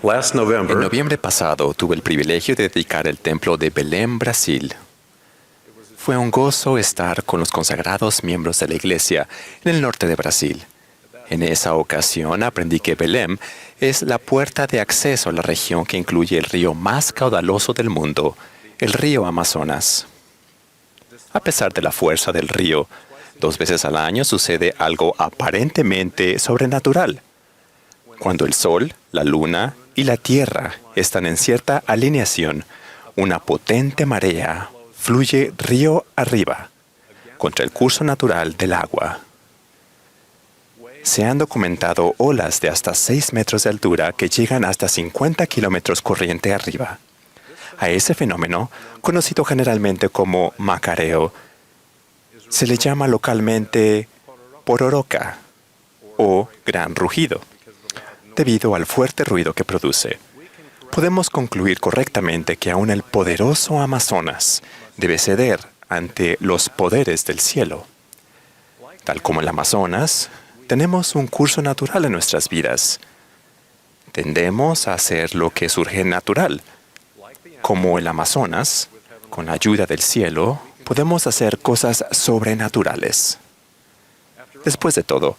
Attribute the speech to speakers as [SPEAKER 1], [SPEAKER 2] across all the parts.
[SPEAKER 1] Last
[SPEAKER 2] En
[SPEAKER 1] November,
[SPEAKER 2] noviembre pasado tuve el privilegio de dedicar el templo de Belém, Brasil. Fue un gozo estar con los consagrados miembros de la iglesia en el norte de Brasil. En esa ocasión aprendí que Belém es la puerta de acceso a la región que incluye el río más caudaloso del mundo, el río Amazonas. A pesar de la fuerza del río, 2 veces al año sucede algo aparentemente sobrenatural. Cuando el Sol, la Luna y la Tierra están en cierta alineación, una potente marea fluye río arriba, contra el curso natural del agua. Se han documentado olas de hasta 6 metros de altura que llegan hasta 50 kilómetros corriente arriba. A ese fenómeno, conocido generalmente como macareo, se le llama localmente pororoca o gran rugido, debido al fuerte ruido que produce. Podemos concluir correctamente que aún el poderoso Amazonas debe ceder ante los poderes del cielo. Tal como el Amazonas, tenemos un curso natural en nuestras vidas. Tendemos a hacer lo que surge natural. Como el Amazonas, con la ayuda del cielo, podemos hacer cosas sobrenaturales. Después de todo,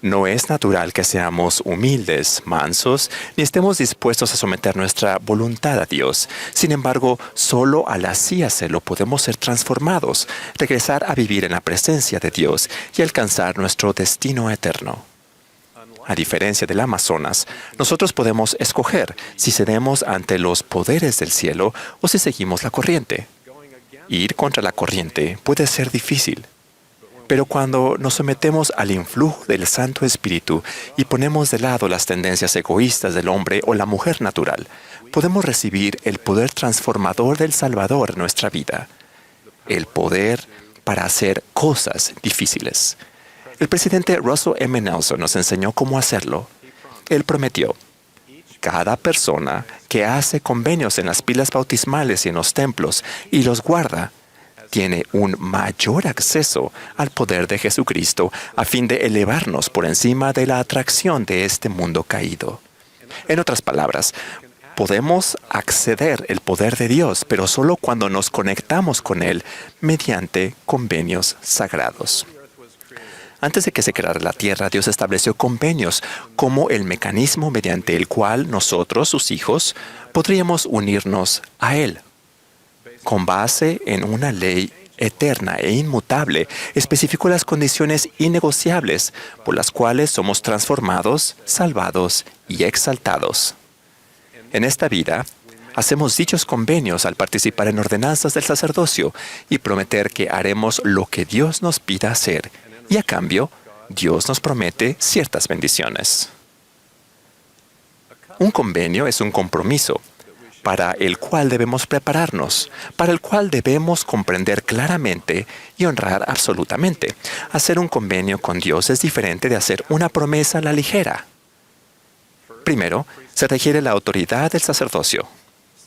[SPEAKER 2] no es natural que seamos humildes, mansos, ni estemos dispuestos a someter nuestra voluntad a Dios. Sin embargo, solo al así hacerlo podemos ser transformados, regresar a vivir en la presencia de Dios y alcanzar nuestro destino eterno. A diferencia del Amazonas, nosotros podemos escoger si cedemos ante los poderes del cielo o si seguimos la corriente. Ir contra la corriente puede ser difícil. Pero cuando nos sometemos al influjo del Santo Espíritu y ponemos de lado las tendencias egoístas del hombre o la mujer natural, podemos recibir el poder transformador del Salvador en nuestra vida. El poder para hacer cosas difíciles. El presidente Russell M. Nelson nos enseñó cómo hacerlo. Él prometió: cada persona que hace convenios en las pilas bautismales y en los templos y los guarda, tiene un mayor acceso al poder de Jesucristo a fin de elevarnos por encima de la atracción de este mundo caído. En otras palabras, podemos acceder al poder de Dios, pero solo cuando nos conectamos con Él mediante convenios sagrados. Antes de que se creara la tierra, Dios estableció convenios como el mecanismo mediante el cual nosotros, sus hijos, podríamos unirnos a Él. Con base en una ley eterna e inmutable, especificó las condiciones innegociables por las cuales somos transformados, salvados y exaltados. En esta vida, hacemos dichos convenios al participar en ordenanzas del sacerdocio y prometer que haremos lo que Dios nos pida hacer, y a cambio, Dios nos promete ciertas bendiciones. Un convenio es un compromiso para el cual debemos prepararnos, para el cual debemos comprender claramente y honrar absolutamente. Hacer un convenio con Dios es diferente de hacer una promesa a la ligera. Primero, se requiere la autoridad del sacerdocio.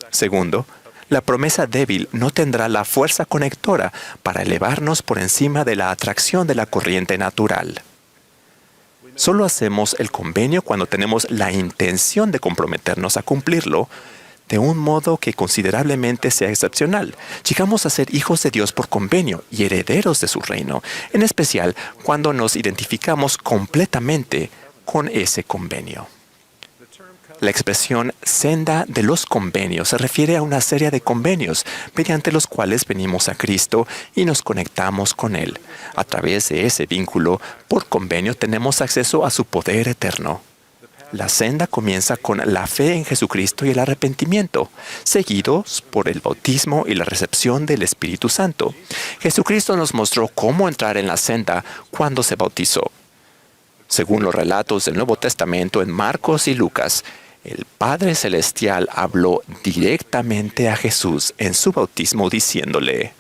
[SPEAKER 2] Segundo, la promesa débil no tendrá la fuerza conectora para elevarnos por encima de la atracción de la corriente natural. Solo hacemos el convenio cuando tenemos la intención de comprometernos a cumplirlo de un modo que considerablemente sea excepcional. Llegamos a ser hijos de Dios por convenio y herederos de su reino, en especial cuando nos identificamos completamente con ese convenio. La expresión senda de los convenios se refiere a una serie de convenios mediante los cuales venimos a Cristo y nos conectamos con Él. A través de ese vínculo, por convenio tenemos acceso a su poder eterno. La senda comienza con la fe en Jesucristo y el arrepentimiento, seguidos por el bautismo y la recepción del Espíritu Santo. Jesucristo nos mostró cómo entrar en la senda cuando se bautizó. Según los relatos del Nuevo Testamento en Marcos y Lucas, el Padre Celestial habló directamente a Jesús en su bautismo diciéndole: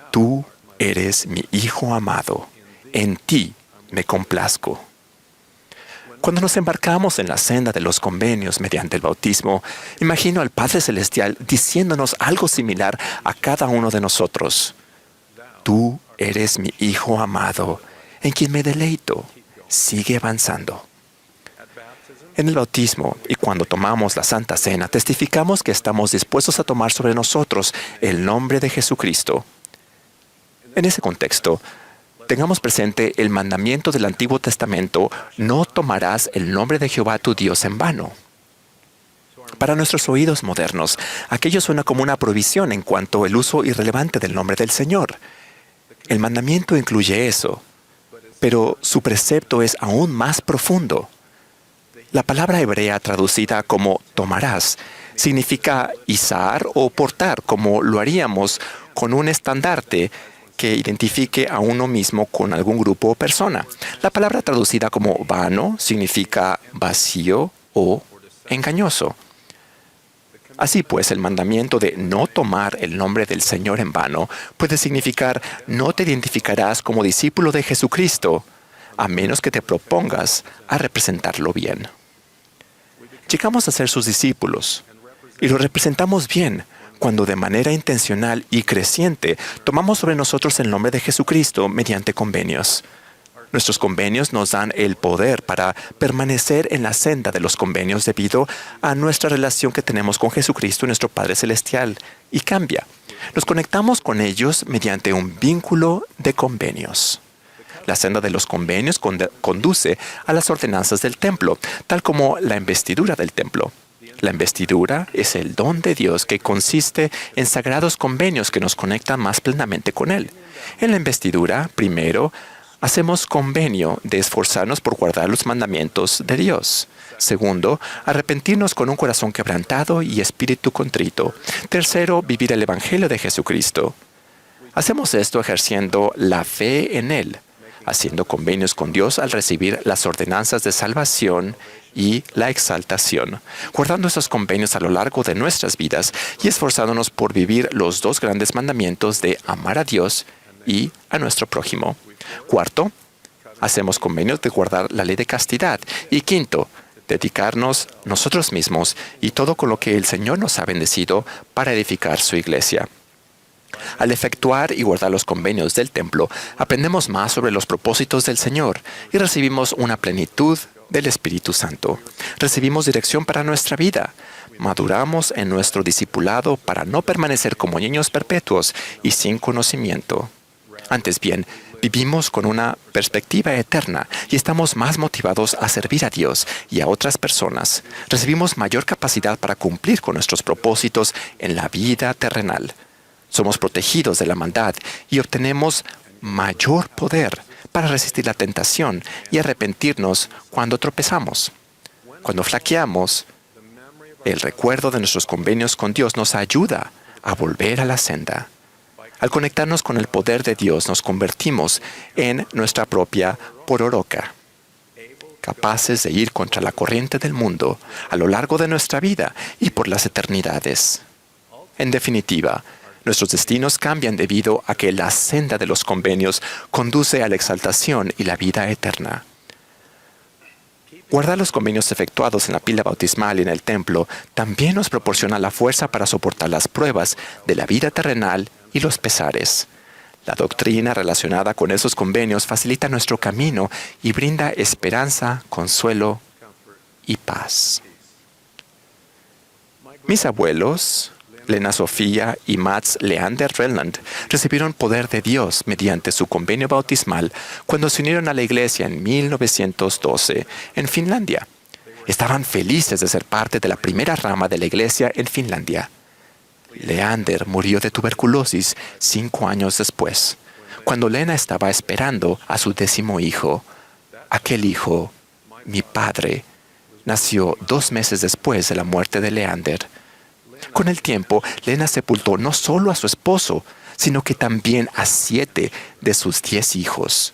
[SPEAKER 2] «Tú eres mi Hijo amado, en ti me complazco». Cuando nos embarcamos en la senda de los convenios mediante el bautismo, imagino al Padre Celestial diciéndonos algo similar a cada uno de nosotros. Tú eres mi Hijo amado, en quien me deleito. Sigue avanzando. En el bautismo y cuando tomamos la Santa Cena, testificamos que estamos dispuestos a tomar sobre nosotros el nombre de Jesucristo. En ese contexto, tengamos presente el mandamiento del Antiguo Testamento: no tomarás el nombre de Jehová tu Dios en vano. Para nuestros oídos modernos, aquello suena como una prohibición en cuanto al uso irrelevante del nombre del Señor. El mandamiento incluye eso, pero su precepto es aún más profundo. La palabra hebrea traducida como tomarás significa izar o portar, como lo haríamos con un estandarte que identifique a uno mismo con algún grupo o persona. La palabra traducida como vano significa vacío o engañoso. Así pues, el mandamiento de no tomar el nombre del Señor en vano puede significar: no te identificarás como discípulo de Jesucristo, a menos que te propongas a representarlo bien. Llegamos a ser sus discípulos y lo representamos bien cuando de manera intencional y creciente tomamos sobre nosotros el nombre de Jesucristo mediante convenios. Nuestros convenios nos dan el poder para permanecer en la senda de los convenios debido a nuestra relación que tenemos con Jesucristo, nuestro Padre Celestial, y cambia. Nos conectamos con ellos mediante un vínculo de convenios. La senda de los convenios conduce a las ordenanzas del templo, tal como la investidura del templo. La investidura es el don de Dios que consiste en sagrados convenios que nos conectan más plenamente con Él. En la investidura, primero, hacemos convenio de esforzarnos por guardar los mandamientos de Dios. Segundo, arrepentirnos con un corazón quebrantado y espíritu contrito. Tercero, vivir el Evangelio de Jesucristo. Hacemos esto ejerciendo la fe en Él, haciendo convenios con Dios al recibir las ordenanzas de salvación y la exaltación, guardando esos convenios a lo largo de nuestras vidas y esforzándonos por vivir los dos grandes mandamientos de amar a Dios y a nuestro prójimo. Cuarto, hacemos convenios de guardar la ley de castidad. Y quinto, dedicarnos nosotros mismos y todo con lo que el Señor nos ha bendecido para edificar su iglesia. Al efectuar y guardar los convenios del templo, aprendemos más sobre los propósitos del Señor y recibimos una plenitud del Espíritu Santo. Recibimos dirección para nuestra vida. Maduramos en nuestro discipulado para no permanecer como niños perpetuos y sin conocimiento. Antes bien, vivimos con una perspectiva eterna y estamos más motivados a servir a Dios y a otras personas. Recibimos mayor capacidad para cumplir con nuestros propósitos en la vida terrenal. Somos protegidos de la maldad y obtenemos mayor poder para resistir la tentación y arrepentirnos cuando tropezamos. Cuando flaqueamos, el recuerdo de nuestros convenios con Dios nos ayuda a volver a la senda. Al conectarnos con el poder de Dios, nos convertimos en nuestra propia pororoca, capaces de ir contra la corriente del mundo a lo largo de nuestra vida y por las eternidades. En definitiva, nuestros destinos cambian debido a que la senda de los convenios conduce a la exaltación y la vida eterna. Guardar los convenios efectuados en la pila bautismal y en el templo también nos proporciona la fuerza para soportar las pruebas de la vida terrenal y los pesares. La doctrina relacionada con esos convenios facilita nuestro camino y brinda esperanza, consuelo y paz. Mis abuelos, Lena Sofía y Mats Leander Relland, recibieron poder de Dios mediante su convenio bautismal cuando se unieron a la iglesia en 1912 en Finlandia. Estaban felices de ser parte de la primera rama de la iglesia en Finlandia. Leander murió de tuberculosis 5 años después, cuando Lena estaba esperando a su 10º hijo. Aquel hijo, mi padre, nació 2 meses después de la muerte de Leander. Con el tiempo, Lena sepultó no solo a su esposo, sino que también a 7 de sus 10 hijos.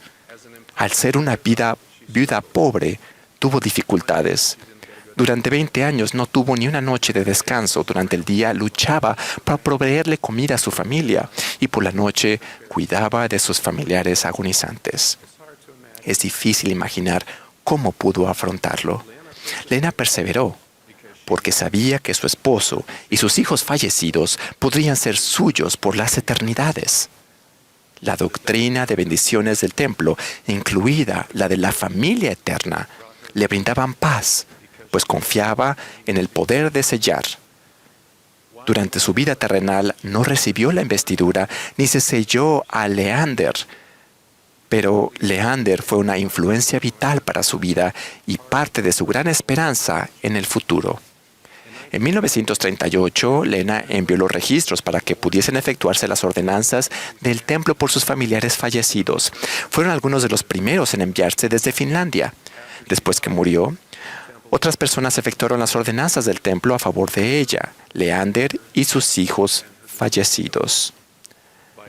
[SPEAKER 2] Al ser una viuda pobre, tuvo dificultades. Durante 20 años no tuvo ni una noche de descanso. Durante el día luchaba para proveerle comida a su familia y por la noche cuidaba de sus familiares agonizantes. Es difícil imaginar cómo pudo afrontarlo. Lena perseveró porque sabía que su esposo y sus hijos fallecidos podrían ser suyos por las eternidades. La doctrina de bendiciones del templo, incluida la de la familia eterna, le brindaban paz, pues confiaba en el poder de sellar. Durante su vida terrenal no recibió la investidura ni se selló a Leander, pero Leander fue una influencia vital para su vida y parte de su gran esperanza en el futuro. En 1938, Lena envió los registros para que pudiesen efectuarse las ordenanzas del templo por sus familiares fallecidos. Fueron algunos de los primeros en enviarse desde Finlandia. Después que murió, otras personas efectuaron las ordenanzas del templo a favor de ella, Leander y sus hijos fallecidos.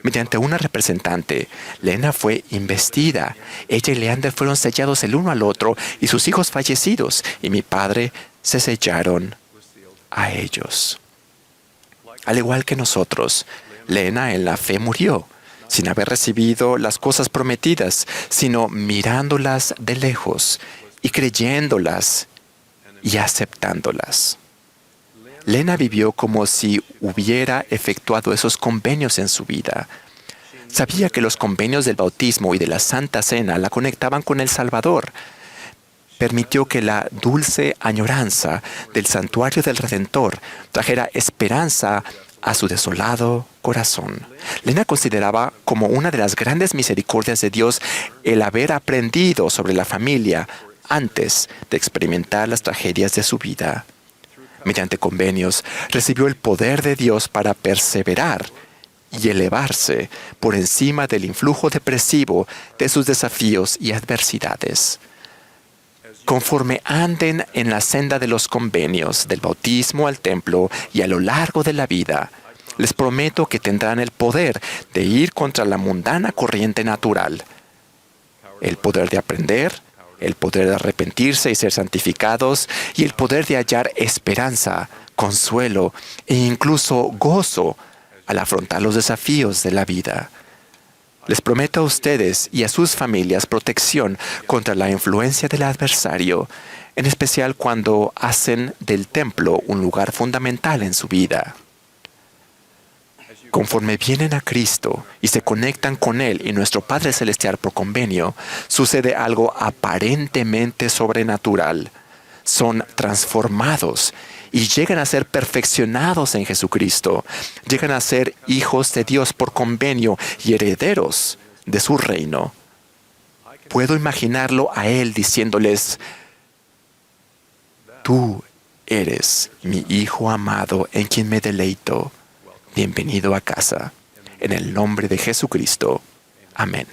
[SPEAKER 2] Mediante una representante, Lena fue investida. Ella y Leander fueron sellados el uno al otro y sus hijos fallecidos, y mi padre se sellaron a ellos. Al igual que nosotros, Lena en la fe murió, sin haber recibido las cosas prometidas, sino mirándolas de lejos y creyéndolas y aceptándolas. Lena vivió como si hubiera efectuado esos convenios en su vida. Sabía que los convenios del bautismo y de la Santa Cena la conectaban con el Salvador. Permitió que la dulce añoranza del santuario del Redentor trajera esperanza a su desolado corazón. Lena consideraba como una de las grandes misericordias de Dios el haber aprendido sobre la familia antes de experimentar las tragedias de su vida. Mediante convenios, recibió el poder de Dios para perseverar y elevarse por encima del influjo depresivo de sus desafíos y adversidades. Conforme anden en la senda de los convenios, del bautismo al templo y a lo largo de la vida, les prometo que tendrán el poder de ir contra la mundana corriente natural, el poder de aprender, el poder de arrepentirse y ser santificados, y el poder de hallar esperanza, consuelo e incluso gozo al afrontar los desafíos de la vida. Les prometo a ustedes y a sus familias protección contra la influencia del adversario, en especial cuando hacen del templo un lugar fundamental en su vida. Conforme vienen a Cristo y se conectan con Él y nuestro Padre Celestial por convenio, sucede algo aparentemente sobrenatural. Son transformados y llegan a ser perfeccionados en Jesucristo. Llegan a ser hijos de Dios por convenio y herederos de su reino. Puedo imaginarlo a Él diciéndoles: tú eres mi Hijo amado en quien me deleito. Bienvenido a casa. En el nombre de Jesucristo. Amén.